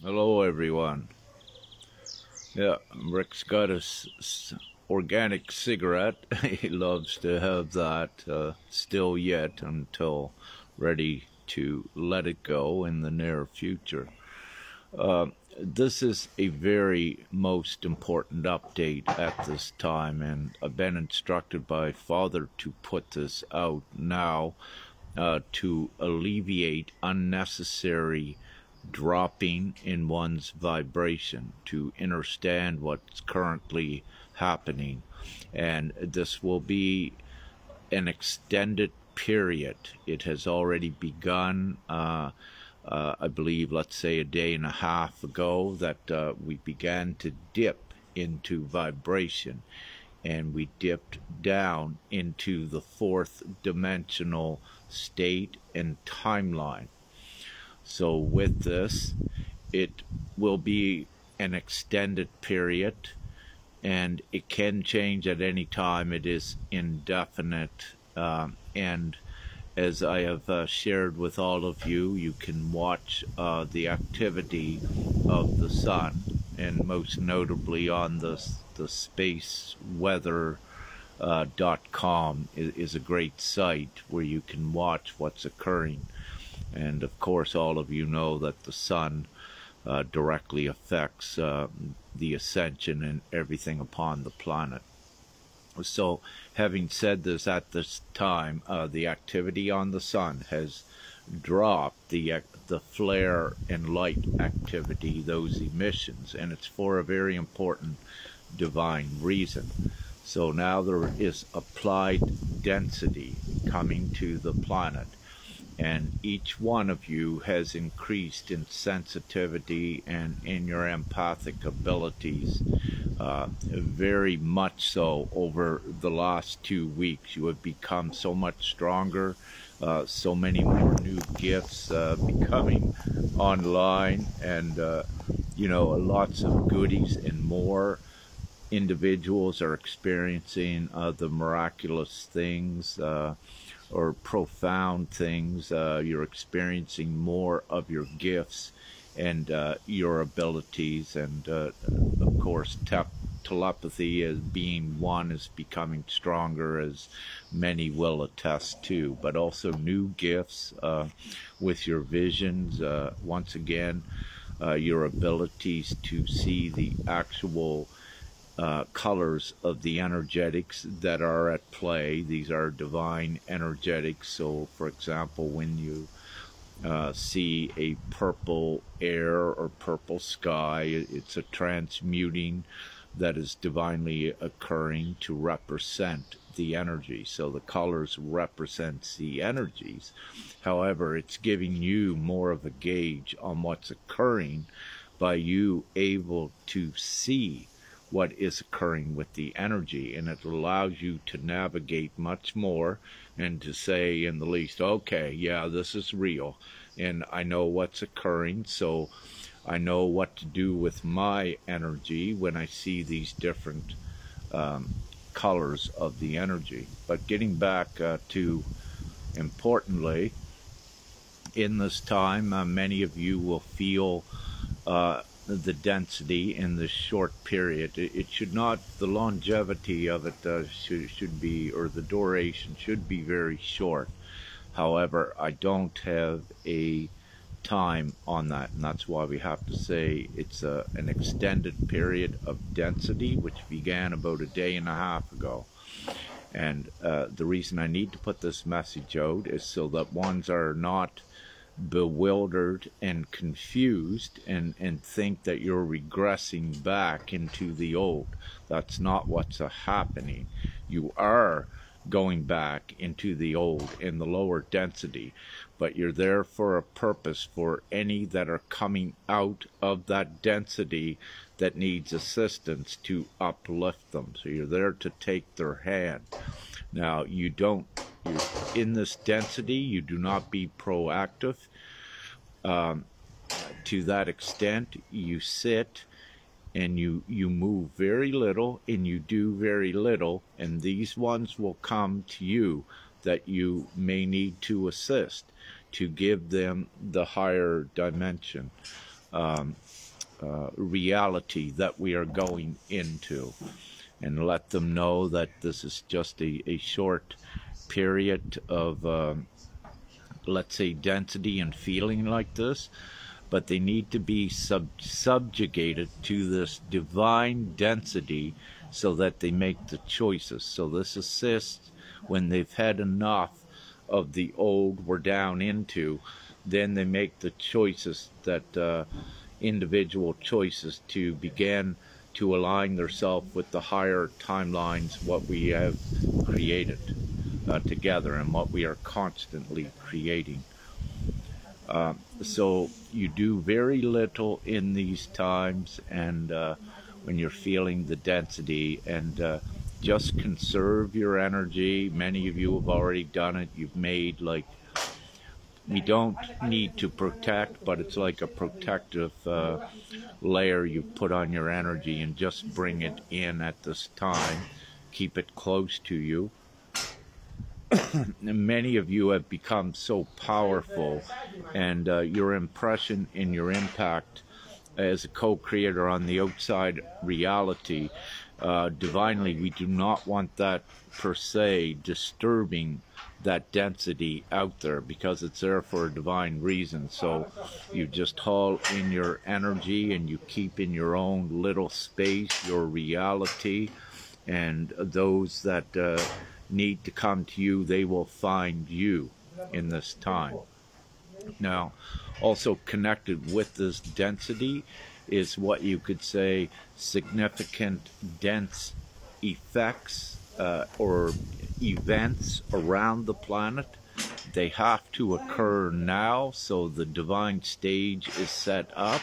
Hello everyone. Yeah, Rick's got a organic cigarette. He loves to have that still yet until ready to let it go in the near future. This is a very most important update at this time, and I've been instructed by Father to put this out now to alleviate unnecessary dropping in one's vibration, to understand what's currently happening. And this will be an extended period. It has already begun. I believe, let's say a day and a half ago, that we began to dip into vibration, and we dipped down into the fourth dimensional state and timeline. So with this, it will be an extended period, and it can change at any time. It is indefinite, and as I have shared with all of you, you can watch the activity of the sun, and most notably on the spaceweather.com is a great site where you can watch what's occurring. And of course, all of you know that the sun directly affects the ascension and everything upon the planet. So, having said this, at this time, the activity on the sun has dropped the flare and light activity, those emissions, and it's for a very important divine reason. So now there is applied density coming to the planet, and each one of you has increased in sensitivity and in your empathic abilities, very much so over the last 2 weeks. You have become so much stronger, so many more new gifts becoming online, and you know, lots of goodies and more. Individuals are experiencing the miraculous things, or profound things. You're experiencing more of your gifts and your abilities, and of course telepathy as being one is becoming stronger, as many will attest to, but also new gifts with your visions. Once again, your abilities to see the actual colors of the energetics that are at play. These are divine energetics. So for example, when you see a purple air or purple sky, it's a transmuting that is divinely occurring to represent the energy. So the colors represents the energies. However, it's giving you more of a gauge on what's occurring by you able to see what is occurring with the energy, and it allows you to navigate much more and to say in the least, okay, yeah, this is real, and I know what's occurring, so I know what to do with my energy when I see these different colors of the energy. But getting back to, importantly, in this time, many of you will feel the density in this short period. It should not, the longevity of it should be, or the duration should be very short. However, I don't have a time on that, and that's why we have to say it's an extended period of density, which began about a day and a half ago. And the reason I need to put this message out is so that ones are not bewildered and confused and think that you're regressing back into the old. That's not what's happening. You are going back into the old in the lower density, but you're there for a purpose, for any that are coming out of that density that needs assistance to uplift them. So you're there to take their hand. Now, you're in this density, you do not be proactive. To that extent, you sit and you move very little, and you do very little, and these ones will come to you that you may need to assist to give them the higher dimension. reality that we are going into, and let them know that this is just a short period of, let's say, density and feeling like this, but they need to be subjugated to this divine density so that they make the choices. So this assists when they've had enough of the old we're down into, then they make the choices that individual choices to begin to align themselves with the higher timelines, what we have created together and what we are constantly creating. So you do very little in these times, and when you're feeling the density, and just conserve your energy. Many of you have already done it. You've made, like, we don't need to protect, but it's like a protective layer you put on your energy, and just bring it in at this time. Keep it close to you. Many of you have become so powerful, and your impression and your impact as a co-creator on the outside reality, divinely, we do not want that per se disturbing that density out there, because it's there for a divine reason. So you just haul in your energy, and you keep in your own little space your reality, and those that need to come to you, they will find you in this time. Now, also connected with this density is what you could say significant dense effects or events around the planet. They have to occur now, so the divine stage is set up,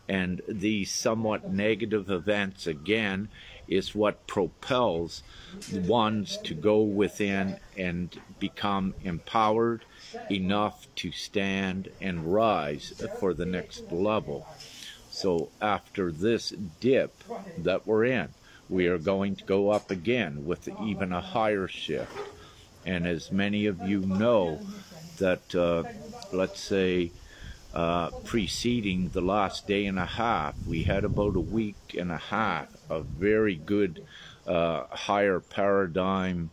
and these somewhat negative events again is what propels the ones to go within and become empowered enough to stand and rise for the next level. So after this dip that we're in, we are going to go up again with even a higher shift. And as many of you know, that let's say preceding the last day and a half, we had about a week and a half of very good higher paradigm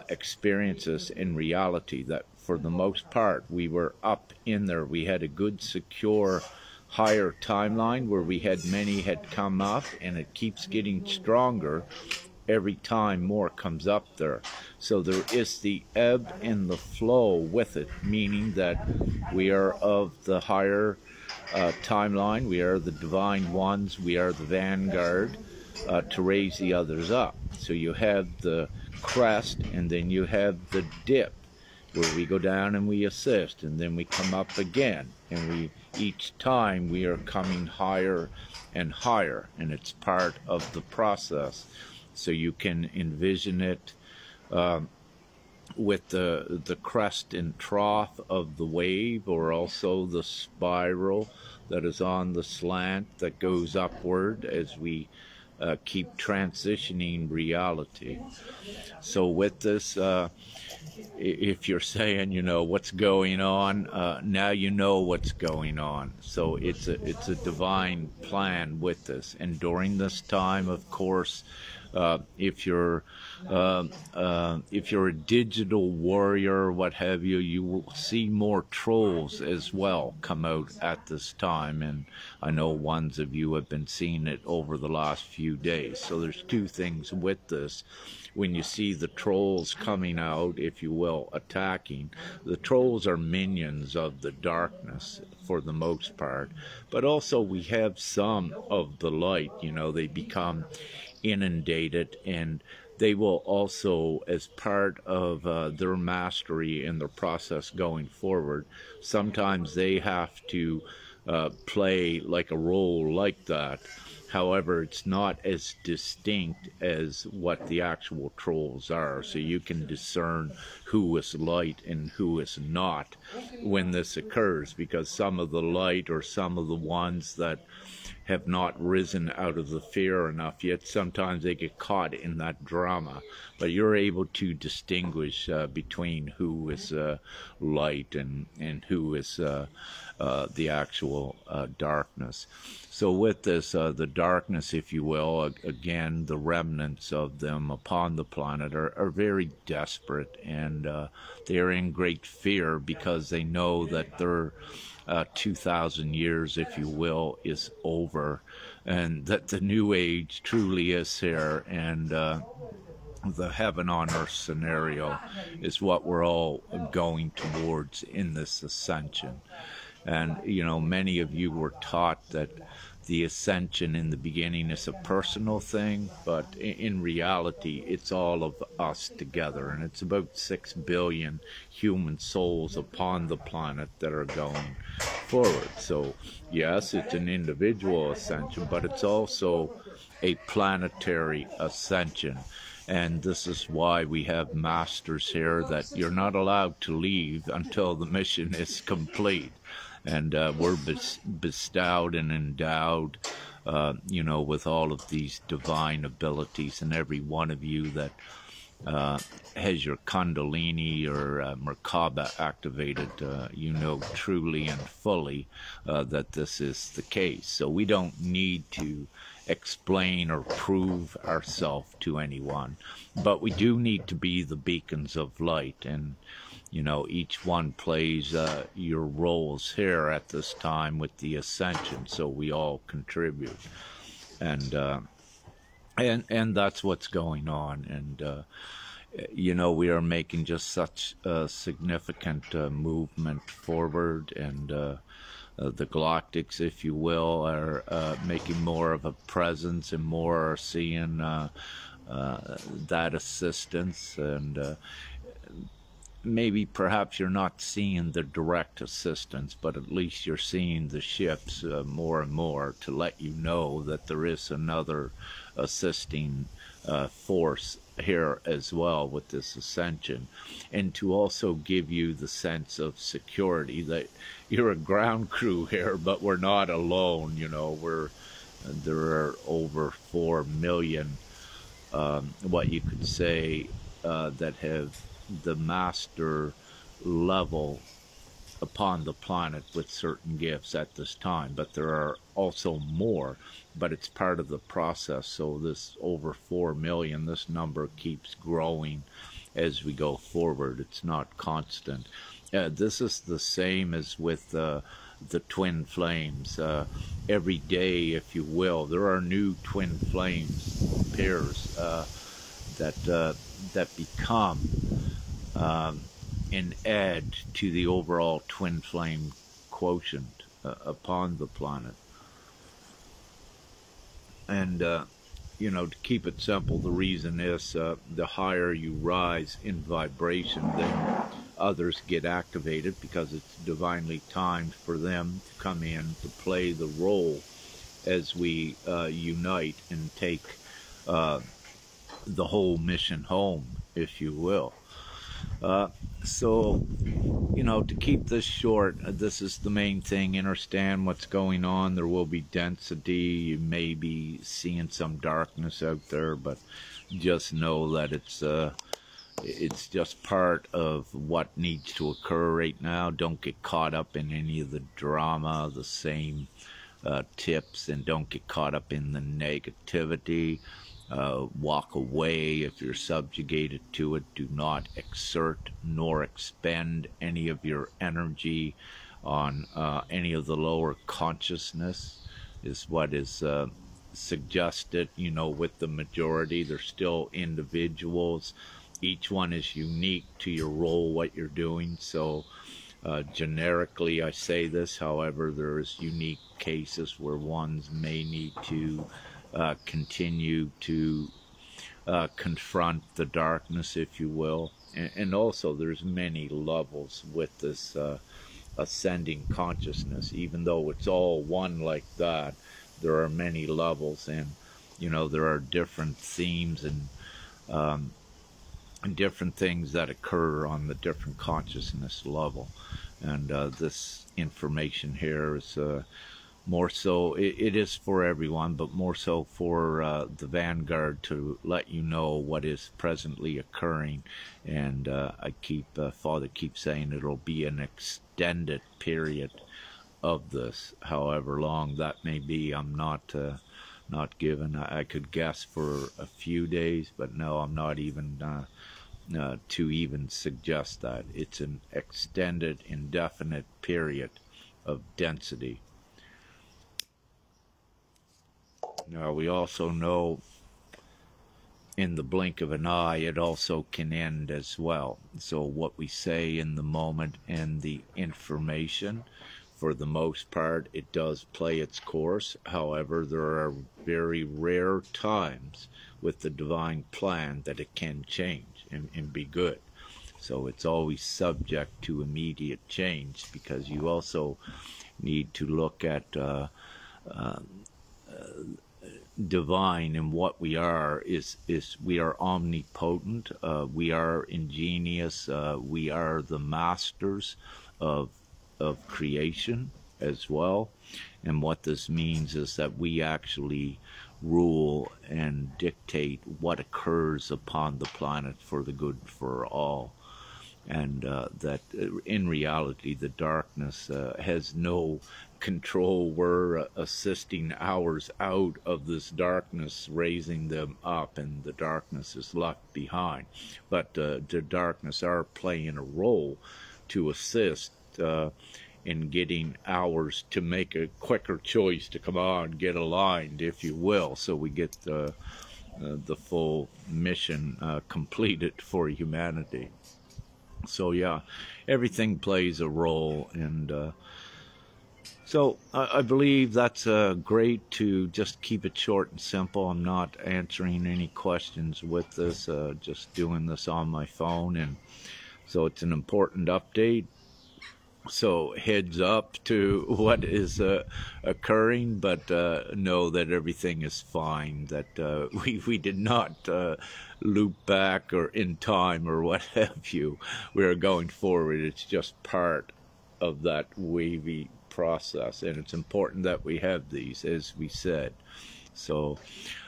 experiences in reality, that for the most part we were up in there. We had a good secure higher timeline where we had many had come up, and it keeps getting stronger every time more comes up there. So there is the ebb and the flow with it, meaning that we are of the higher timeline, we are the divine ones, we are the vanguard to raise the others up. So you have the crest, and then you have the dip where we go down and we assist, and then we come up again, and we each time we are coming higher and higher, and it's part of the process. So you can envision it with the crest and trough of the wave, or also the spiral that is on the slant that goes upward as we keep transitioning reality. So with this, if you're saying, you know, what's going on, now you know what's going on. So it's a divine plan with this. And during this time, of course, if you're a digital warrior or what have you, you will see more trolls as well come out at this time, and I know ones of you have been seeing it over the last few days. So there's two things with this. When you see the trolls coming out, if you will, attacking, the trolls are minions of the darkness for the most part, but also we have some of the light. You know, they become inundated, and they will also, as part of their mastery in their process going forward, sometimes they have to play like a role like that However, it's not as distinct as what the actual trolls are. So you can discern who is light and who is not when this occurs, because some of the light, or some of the ones that have not risen out of the fear enough yet, sometimes they get caught in that drama. But you're able to distinguish between who is light and who is the actual darkness. So with this, the darkness, if you will, again, the remnants of them upon the planet are very desperate, and they are in great fear because they know that their 2,000 years, if you will, is over, and that the new age truly is here, and the heaven on earth scenario is what we're all going towards in this ascension. And, you know, many of you were taught that the ascension in the beginning is a personal thing, but in reality, it's all of us together. And it's about 6 billion human souls upon the planet that are going forward. So, yes, it's an individual ascension, but it's also a planetary ascension. And this is why we have masters here that you're not allowed to leave until the mission is complete. And we're bestowed and endowed, you know, with all of these divine abilities. And every one of you that has your Kundalini or Merkaba activated, you know truly and fully that this is the case. So we don't need to explain or prove ourselves to anyone, but we do need to be the beacons of light. And you know, each one plays your roles here at this time with the ascension, so we all contribute, and that's what's going on. And you know, we are making just such a significant movement forward, and the Galactics, if you will, are making more of a presence, and more are seeing that assistance. And maybe perhaps you're not seeing the direct assistance, but at least you're seeing the ships more and more to let you know that there is another assisting force here as well with this ascension, and to also give you the sense of security that you're a ground crew here, but we're not alone. You know, there are over 4 million, what you could say, that have the master level upon the planet with certain gifts at this time, but there are also more, but it's part of the process. So this over 4 million, this number keeps growing as we go forward. It's not constant. This is the same as with the twin flames. Every day, if you will, there are new twin flames pairs that become an add to the overall twin flame quotient upon the planet. And you know, to keep it simple, the reason is the higher you rise in vibration, then others get activated, because it's divinely timed for them to come in to play the role as we unite and take the whole mission home, if you will. So, you know, to keep this short, this is the main thing. Understand what's going on. There will be density. You may be seeing some darkness out there, but just know that it's just part of what needs to occur right now. Don't get caught up in any of the drama, the same tips, and don't get caught up in the negativity. Walk away if you're subjugated to it. Do not exert nor expend any of your energy on any of the lower consciousness, is what is suggested, you know, with the majority. They're still individuals. Each one is unique to your role, what you're doing. So generically I say this, however, there is unique cases where ones may need to continue to confront the darkness, if you will. And also there's many levels with this ascending consciousness. Even though it's all one like that, there are many levels, and there are different themes and different things that occur on the different consciousness level. And this information here is more so, it is for everyone, but more so for the Vanguard, to let you know what is presently occurring. And Father keeps saying it'll be an extended period of this, however long that may be. I'm not given. I could guess for a few days, but no, I'm not even to even suggest that. It's an extended, indefinite period of density. Now, we also know in the blink of an eye, it also can end as well. So what we say in the moment and the information, for the most part, it does play its course. However, there are very rare times with the divine plan that it can change and be good. So it's always subject to immediate change, because you also need to look at divine, and what we are is we are omnipotent, we are ingenious, we are the masters of creation as well. And what this means is that we actually rule and dictate what occurs upon the planet for the good for all. And that in reality the darkness has no control. We're assisting ours out of this darkness, raising them up, and the darkness is left behind. But the darkness are playing a role to assist in getting ours to make a quicker choice to come on, get aligned, if you will, so we get the full mission completed for humanity. So yeah, everything plays a role, and so I believe that's great to just keep it short and simple. I'm not answering any questions with this, just doing this on my phone, and so it's an important update. So heads up to what is occurring, but know that everything is fine, that we did not loop back or in time or what have you. We are going forward. It's just part of that wavy process, and it's important that we have these, as we said. So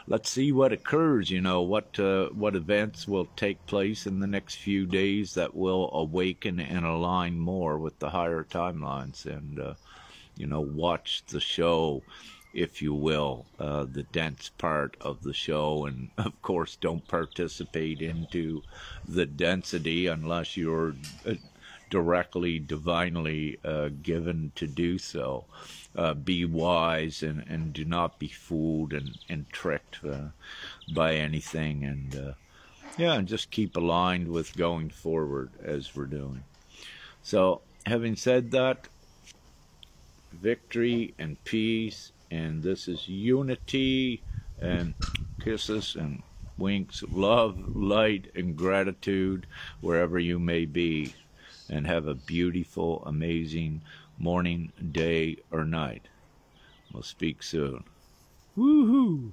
let's see what occurs, what events will take place in the next few days that will awaken and align more with the higher timelines, and watch the show, if you will, the dense part of the show. And of course, don't participate into the density unless you're directly, divinely given to do so. Be wise, and do not be fooled and tricked by anything. And yeah, and just keep aligned with going forward as we're doing. So, having said that, victory and peace, and this is unity, and kisses and winks of love, light, and gratitude wherever you may be. And have a beautiful, amazing morning, day, or night. We'll speak soon. Woohoo!